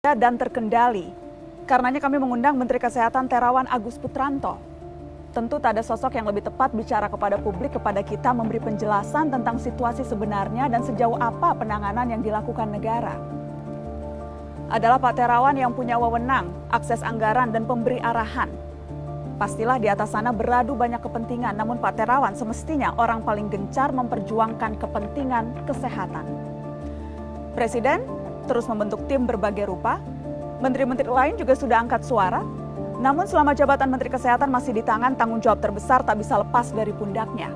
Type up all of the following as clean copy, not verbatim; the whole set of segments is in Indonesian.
dan terkendali. Karenanya kami mengundang Menteri Kesehatan Terawan Agus Putranto. Tentu tak ada sosok yang lebih tepat bicara kepada publik, kepada kita, memberi penjelasan tentang situasi sebenarnya dan sejauh apa penanganan yang dilakukan negara. Adalah Pak Terawan yang punya wewenang, akses anggaran dan pemberi arahan. Pastilah di atas sana beradu banyak kepentingan, namun Pak Terawan semestinya orang paling gencar memperjuangkan kepentingan kesehatan. Presiden terus membentuk tim berbagai rupa, menteri-menteri lain juga sudah angkat suara, namun selama jabatan Menteri Kesehatan masih di tangan, tanggung jawab terbesar tak bisa lepas dari pundaknya.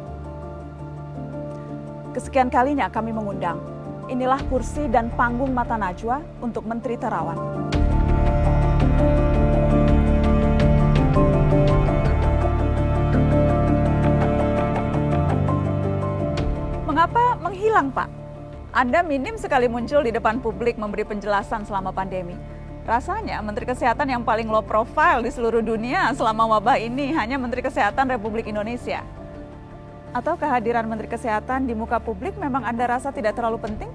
Kesekian kalinya kami mengundang, inilah kursi dan panggung mata najwa untuk Menteri Terawan. Mengapa menghilang, Pak? Anda minim sekali muncul di depan publik memberi penjelasan selama pandemi. Rasanya Menteri Kesehatan yang paling low profile di seluruh dunia selama wabah ini hanya Menteri Kesehatan Republik Indonesia. Atau kehadiran Menteri Kesehatan di muka publik memang Anda rasa tidak terlalu penting?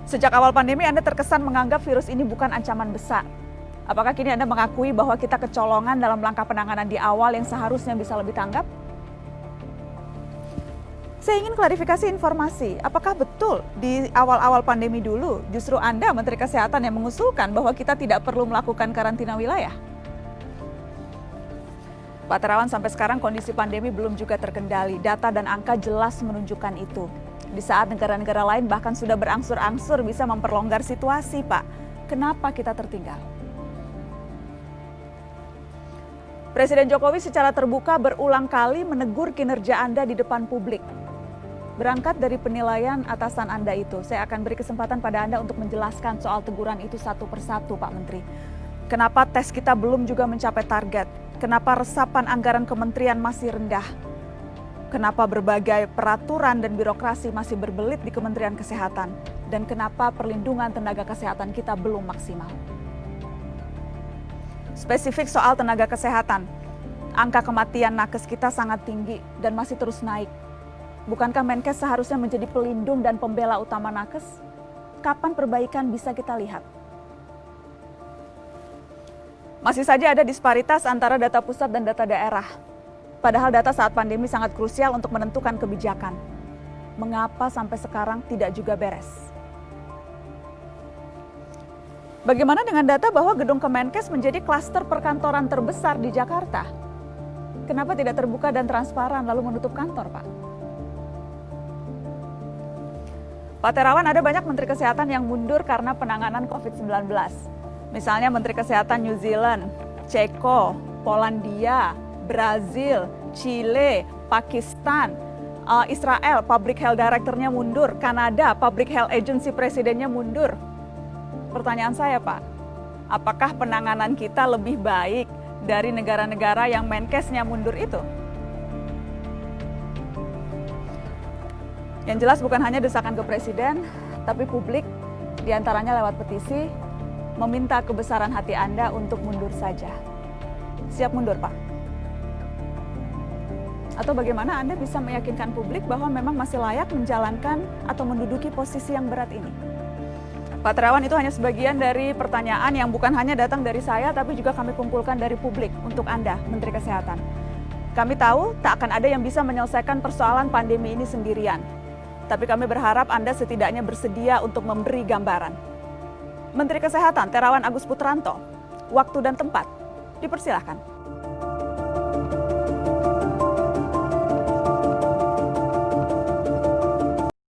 Sejak awal pandemi Anda terkesan menganggap virus ini bukan ancaman besar. Apakah kini Anda mengakui bahwa kita kecolongan dalam langkah penanganan di awal yang seharusnya bisa lebih tanggap? Saya ingin klarifikasi informasi, apakah betul di awal-awal pandemi dulu justru Anda Menteri Kesehatan yang mengusulkan bahwa kita tidak perlu melakukan karantina wilayah? Pak Terawan, sampai sekarang kondisi pandemi belum juga terkendali, data dan angka jelas menunjukkan itu. Di saat negara-negara lain bahkan sudah berangsur-angsur bisa memperlonggar situasi, Pak. Kenapa kita tertinggal? Presiden Jokowi secara terbuka berulang kali menegur kinerja Anda di depan publik. Berangkat dari penilaian atasan Anda itu, saya akan beri kesempatan pada Anda untuk menjelaskan soal teguran itu satu persatu, Pak Menteri. Kenapa tes kita belum juga mencapai target? Kenapa resapan anggaran kementerian masih rendah? Kenapa berbagai peraturan dan birokrasi masih berbelit di Kementerian Kesehatan? Dan kenapa perlindungan tenaga kesehatan kita belum maksimal? Spesifik soal tenaga kesehatan, angka kematian nakes kita sangat tinggi dan masih terus naik. Bukankah Menkes seharusnya menjadi pelindung dan pembela utama nakes? Kapan perbaikan bisa kita lihat? Masih saja ada disparitas antara data pusat dan data daerah. Padahal data saat pandemi sangat krusial untuk menentukan kebijakan. Mengapa sampai sekarang tidak juga beres? Bagaimana dengan data bahwa gedung Kemenkes menjadi klaster perkantoran terbesar di Jakarta? Kenapa tidak terbuka dan transparan lalu menutup kantor, Pak? Pak Terawan, ada banyak Menteri Kesehatan yang mundur karena penanganan COVID-19. Misalnya Menteri Kesehatan New Zealand, Ceko, Polandia, Brazil, Chile, Pakistan, Israel, Public Health Director-nya mundur, Kanada, Public Health Agency Presidennya mundur. Pertanyaan saya, Pak, apakah penanganan kita lebih baik dari negara-negara yang Menkesnya mundur itu? Yang jelas bukan hanya desakan ke Presiden, tapi publik diantaranya lewat petisi meminta kebesaran hati Anda untuk mundur saja. Siap mundur, Pak? Atau bagaimana Anda bisa meyakinkan publik bahwa memang masih layak menjalankan atau menduduki posisi yang berat ini? Pak Terawan, itu hanya sebagian dari pertanyaan yang bukan hanya datang dari saya, tapi juga kami kumpulkan dari publik untuk Anda, Menteri Kesehatan. Kami tahu tak akan ada yang bisa menyelesaikan persoalan pandemi ini sendirian. Tapi kami berharap Anda setidaknya bersedia untuk memberi gambaran. Menteri Kesehatan Terawan Agus Putranto, waktu dan tempat, dipersilahkan.